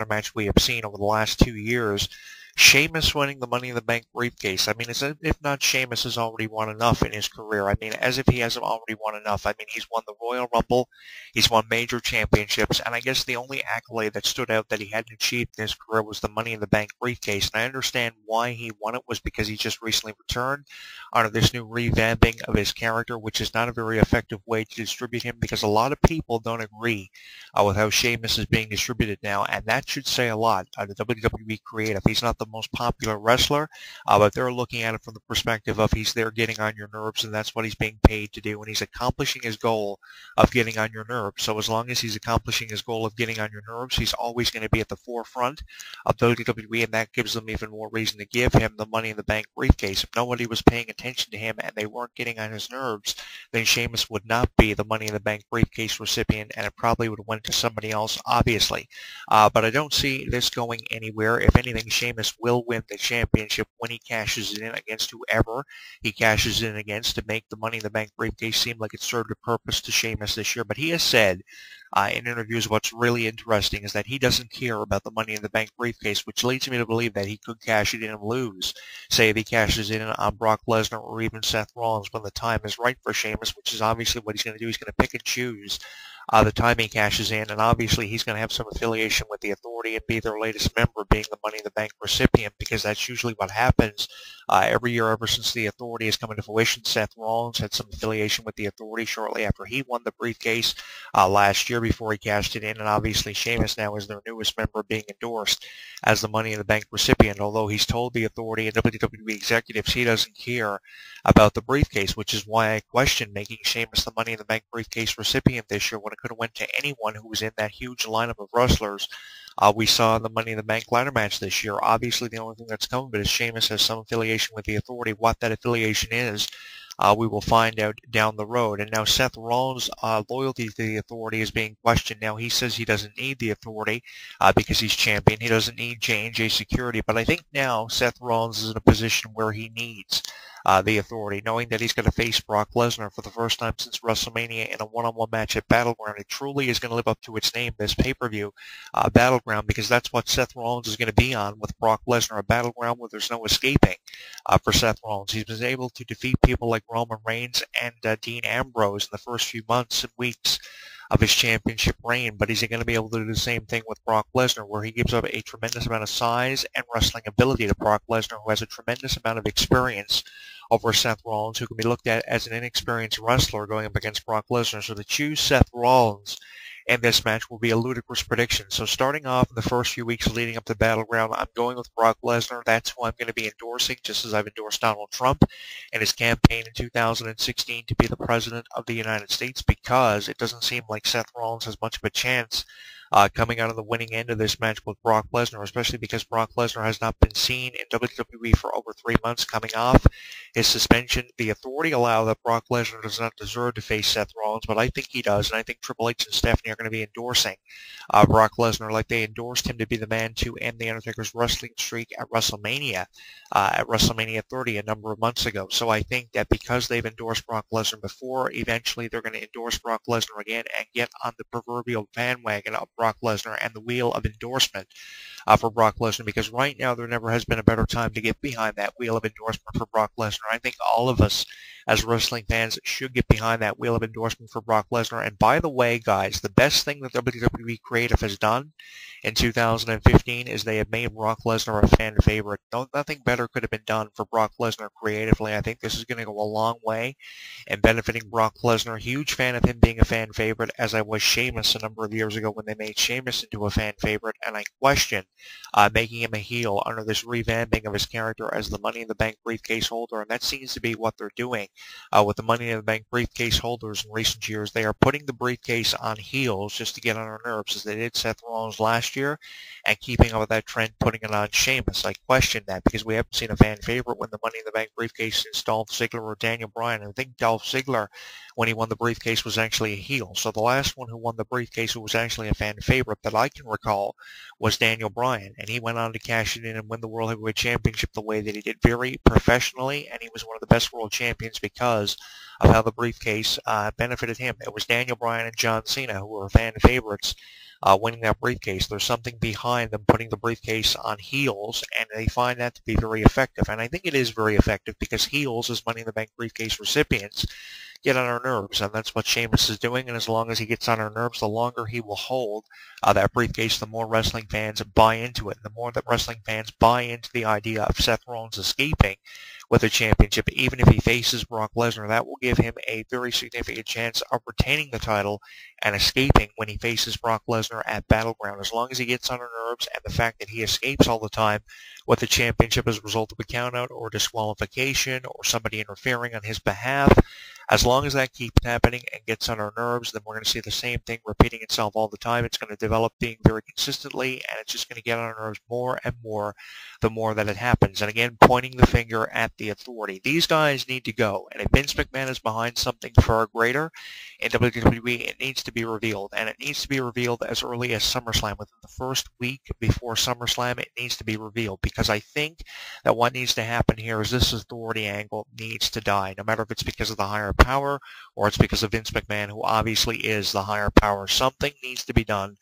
match we have seen over the last 2 years. Sheamus winning the Money in the Bank briefcase. I mean, as if not Sheamus has already won enough in his career. I mean, as if he hasn't already won enough. I mean, he's won the Royal Rumble, he's won major championships, and I guess the only accolade that stood out that he hadn't achieved in his career was the Money in the Bank briefcase. And I understand why he won it was because he just recently returned under this new revamping of his character, which is not a very effective way to distribute him because a lot of people don't agree with how Sheamus is being distributed now, and that should say a lot. The WWE creative, he's not the most popular wrestler, but they're looking at it from the perspective of he's there getting on your nerves, and that's what he's being paid to do, and he's accomplishing his goal of getting on your nerves. So as long as he's accomplishing his goal of getting on your nerves, he's always going to be at the forefront of WWE, and that gives them even more reason to give him the Money in the Bank briefcase. If nobody was paying attention to him and they weren't getting on his nerves, then Sheamus would not be the Money in the Bank briefcase recipient, and it probably would have went to somebody else, obviously. But I don't see this going anywhere. If anything, Sheamus will win the championship when he cashes it in against whoever he cashes in against to make the Money in the Bank briefcase seem like it served a purpose to Sheamus this year. But he has said in interviews what's really interesting is that he doesn't care about the Money in the Bank briefcase, which leads me to believe that he could cash it in and lose. Say if he cashes in on Brock Lesnar or even Seth Rollins when the time is right for Sheamus, which is obviously what he's going to do. He's going to pick and choose the time he cashes in, and obviously he's going to have some affiliation with the Authority and be their latest member, being the Money in the Bank recipient, because that's usually what happens every year ever since the Authority has come into fruition. Seth Rollins had some affiliation with the Authority shortly after he won the briefcase last year before he cashed it in, and obviously Sheamus now is their newest member, being endorsed as the Money in the Bank recipient, although he's told the Authority and WWE executives he doesn't care about the briefcase, which is why I question making Sheamus the Money in the Bank briefcase recipient this year when it could have went to anyone who was in that huge lineup of wrestlers we saw in the Money in the Bank ladder match this year. Obviously, the only thing that's coming but is Sheamus has some affiliation with the Authority. What that affiliation is, we will find out down the road. And now Seth Rollins' loyalty to the Authority is being questioned. Now he says he doesn't need the Authority because he's champion. He doesn't need J&J security. But I think now Seth Rollins is in a position where he needs the Authority, knowing that he's going to face Brock Lesnar for the first time since WrestleMania in a one-on-one match at Battleground. It truly is going to live up to its name, this pay-per-view Battleground, because that's what Seth Rollins is going to be on with Brock Lesnar, a Battleground where there's no escaping for Seth Rollins. He's been able to defeat people like Roman Reigns and Dean Ambrose in the first few months and weeks of his championship reign, but is he going to be able to do the same thing with Brock Lesnar, where he gives up a tremendous amount of size and wrestling ability to Brock Lesnar, who has a tremendous amount of experience over Seth Rollins, who can be looked at as an inexperienced wrestler going up against Brock Lesnar. So to choose Seth Rollins in this match will be a ludicrous prediction. So starting off in the first few weeks leading up to Battleground, I'm going with Brock Lesnar. That's who I'm going to be endorsing, just as I've endorsed Donald Trump in his campaign in 2016 to be the President of the United States, because it doesn't seem like Seth Rollins has much of a chance coming out of the winning end of this match with Brock Lesnar, especially because Brock Lesnar has not been seen in WWE for over 3 months coming off his suspension. The Authority allow that Brock Lesnar does not deserve to face Seth Rollins, but I think he does, and I think Triple H and Stephanie are going to be endorsing Brock Lesnar like they endorsed him to be the man to end The Undertaker's wrestling streak at WrestleMania 30 a number of months ago. So I think that because they've endorsed Brock Lesnar before, eventually they're going to endorse Brock Lesnar again and get on the proverbial bandwagon of Brock Lesnar and the wheel of endorsement for Brock Lesnar, because right now there never has been a better time to get behind that wheel of endorsement for Brock Lesnar. I think all of us as wrestling fans should get behind that wheel of endorsement for Brock Lesnar. And by the way, guys, the best thing that WWE Creative has done in 2015 is they have made Brock Lesnar a fan favorite. Nothing better could have been done for Brock Lesnar creatively. I think this is going to go a long way in benefiting Brock Lesnar. Huge fan of him being a fan favorite, as I was Sheamus a number of years ago when they made Sheamus into a fan favorite, and I question making him a heel under this revamping of his character as the Money in the Bank briefcase holder, and that seems to be what they're doing with the Money in the Bank briefcase holders in recent years. They are putting the briefcase on heels just to get on our nerves, as they did Seth Rollins last year, and keeping up with that trend, putting it on Sheamus. I question that, because we haven't seen a fan favorite win the Money in the Bank briefcase since Dolph Ziggler or Daniel Bryan. I think Dolph Ziggler, when he won the briefcase, was actually a heel. So the last one who won the briefcase who was actually a fan favorite that I can recall was Daniel Bryan, and he went on to cash it in and win the World Heavyweight Championship the way that he did, very professionally, and he was one of the best world champions because of how the briefcase benefited him. It was Daniel Bryan and John Cena who were fan favorites winning that briefcase. There's something behind them putting the briefcase on heels, and they find that to be very effective. And I think it is very effective because heels, as Money in the Bank briefcase recipients, get on our nerves, and that's what Sheamus is doing. And as long as he gets on our nerves, the longer he will hold that briefcase, the more wrestling fans buy into it. And the more that wrestling fans buy into the idea of Seth Rollins escaping with a championship, even if he faces Brock Lesnar, that will give him a very significant chance of retaining the title and escaping when he faces Brock Lesnar at Battleground. As long as he gets on our nerves, and the fact that he escapes all the time with the championship as a result of a countout or disqualification or somebody interfering on his behalf, as long as that keeps happening and gets on our nerves, then we're going to see the same thing repeating itself all the time. It's going to develop being very consistently, and it's just going to get on our nerves more and more the more that it happens. And again, pointing the finger at the Authority. These guys need to go, and if Vince McMahon is behind something far greater in WWE, it needs to be revealed, and it needs to be revealed as early as SummerSlam. Within the first week before SummerSlam, it needs to be revealed, because I think that what needs to happen here is this Authority angle needs to die, no matter if it's because of the higher power or it's because of Vince McMahon, who obviously is the higher power. Something needs to be done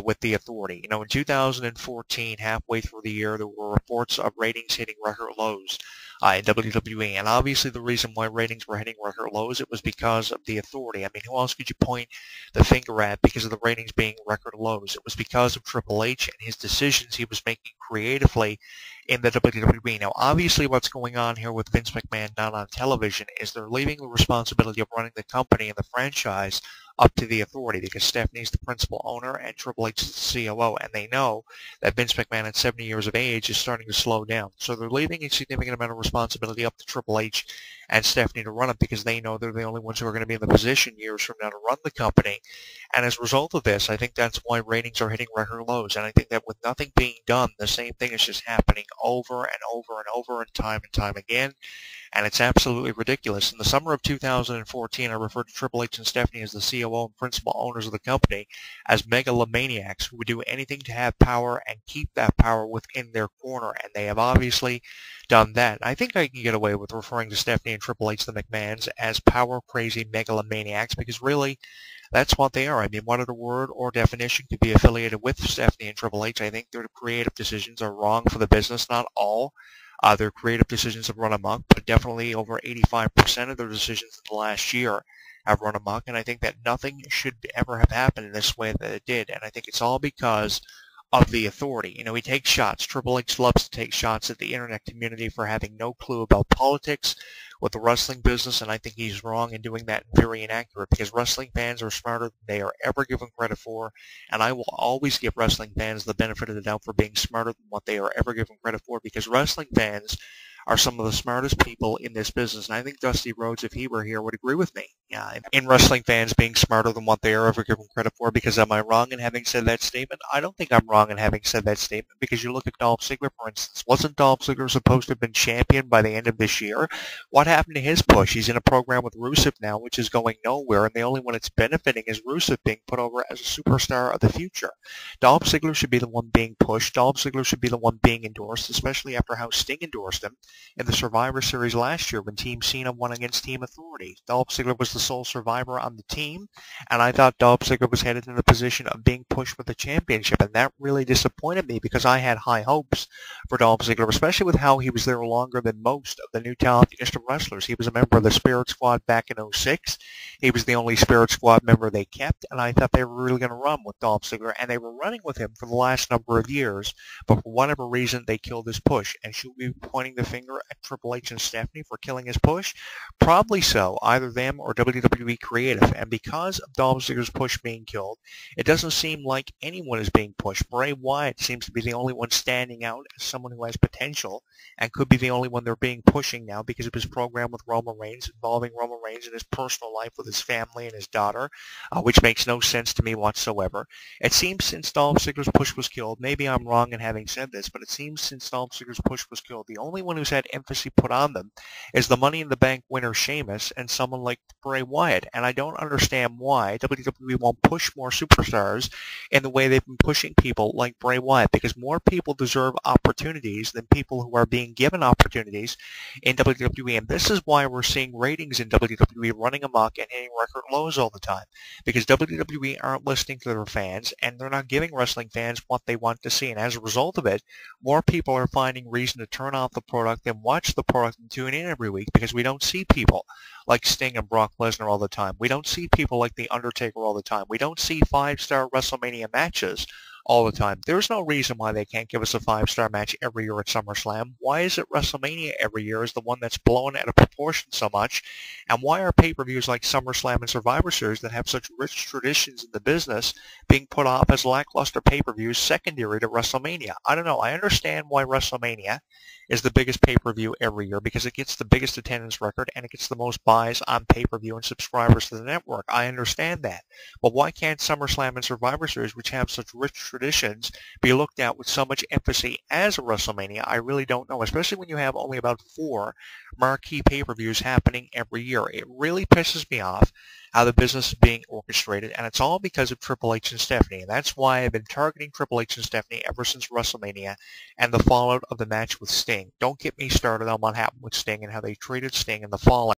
with the Authority. You know, in 2014, halfway through the year, there were reports of ratings hitting record lows in WWE, and obviously the reason why ratings were hitting record lows, it was because of the Authority. I mean, who else could you point the finger at because of the ratings being record lows? It was because of Triple H and his decisions he was making creatively in the WWE. Now, obviously what's going on here with Vince McMahon not on television is they're leaving the responsibility of running the company and the franchise up to the Authority, because Stephanie's the principal owner and Triple H is the COO, and they know that Vince McMahon at 70 years of age is starting to slow down. So they're leaving a significant amount of responsibility up to Triple H and Stephanie to run it, because they know they're the only ones who are going to be in the position years from now to run the company. And as a result of this, I think that's why ratings are hitting record lows. And I think that with nothing being done, the same thing is just happening over and over and over and time again. And it's absolutely ridiculous. In the summer of 2014, I referred to Triple H and Stephanie as the COO and principal owners of the company as megalomaniacs who would do anything to have power and keep that power within their corner. And they have obviously done that. I think I can get away with referring to Stephanie and Triple H, the McMahons, as power-crazy megalomaniacs, because really, that's what they are. I mean, what other word or definition could be affiliated with Stephanie and Triple H? I think their creative decisions are wrong for the business. Not all. Their creative decisions have run amok, but definitely over 85% of their decisions in the last year have run amok, and I think that nothing should ever have happened in this way that it did, and I think it's all because of the Authority. You know, he takes shots. Triple H loves to take shots at the internet community for having no clue about politics with the wrestling business, and I think he's wrong in doing that and very inaccurate, because wrestling fans are smarter than they are ever given credit for, and I will always give wrestling fans the benefit of the doubt for being smarter than what they are ever given credit for, because wrestling fans are some of the smartest people in this business, and I think Dusty Rhodes, if he were here, would agree with me in wrestling fans being smarter than what they are ever given credit for. Because am I wrong in having said that statement? I don't think I'm wrong in having said that statement, because you look at Dolph Ziggler, for instance. Wasn't Dolph Ziggler supposed to have been champion by the end of this year? What happened to his push? He's in a program with Rusev now, which is going nowhere, and the only one it's benefiting is Rusev being put over as a superstar of the future. Dolph Ziggler should be the one being pushed. Dolph Ziggler should be the one being endorsed, especially after how Sting endorsed him in the Survivor Series last year when Team Cena won against Team Authority. Dolph Ziggler was the sole survivor on the team, and I thought Dolph Ziggler was headed in the position of being pushed for the championship, and that really disappointed me, because I had high hopes for Dolph Ziggler, especially with how he was there longer than most of the new talented wrestlers. He was a member of the Spirit Squad back in '06. He was the only Spirit Squad member they kept, and I thought they were really going to run with Dolph Ziggler, and they were running with him for the last number of years, but for whatever reason, they killed his push. And should we be pointing the finger at Triple H and Stephanie for killing his push? Probably so, either them or WWE Creative. And because of Dolph Ziggler's push being killed, it doesn't seem like anyone is being pushed. Bray Wyatt seems to be the only one standing out as someone who has potential, and could be the only one they're being pushing now because of his program with Roman Reigns, involving Roman Reigns in his personal life with his family and his daughter, which makes no sense to me whatsoever. It seems since Dolph Ziggler's push was killed, maybe I'm wrong in having said this, but it seems since Dolph Ziggler's push was killed, the only one who's had emphasis put on them is the Money in the Bank winner Sheamus and someone like Bray Wyatt. And I don't understand why WWE won't push more superstars in the way they've been pushing people like Bray Wyatt, because more people deserve opportunities than people who are being given opportunities in WWE. And this is why we're seeing ratings in WWE running amok and hitting record lows all the time, because WWE aren't listening to their fans and they're not giving wrestling fans what they want to see. And as a result of it, more people are finding reason to turn off the product and watch the product and tune in every week, because we don't see people like Sting and Brock Lesnar all the time. We don't see people like The Undertaker all the time. We don't see 5-star WrestleMania matches all the time. There's no reason why they can't give us a 5-star match every year at SummerSlam. Why is it WrestleMania every year is the one that's blown out of proportion so much? And why are pay-per-views like SummerSlam and Survivor Series that have such rich traditions in the business being put off as lackluster pay-per-views secondary to WrestleMania? I don't know. I understand why WrestleMania is the biggest pay-per-view every year, because it gets the biggest attendance record and it gets the most buys on pay-per-view and subscribers to the network. I understand that. But why can't SummerSlam and Survivor Series, which have such rich traditions, be looked at with so much emphasis as a WrestleMania? I really don't know, especially when you have only about 4 marquee pay-per-views happening every year. It really pisses me off how the business is being orchestrated, and it's all because of Triple H and Stephanie. And that's why I've been targeting Triple H and Stephanie ever since WrestleMania and the fallout of the match with Sting. Don't get me started on what happened with Sting and how they treated Sting and the fallout.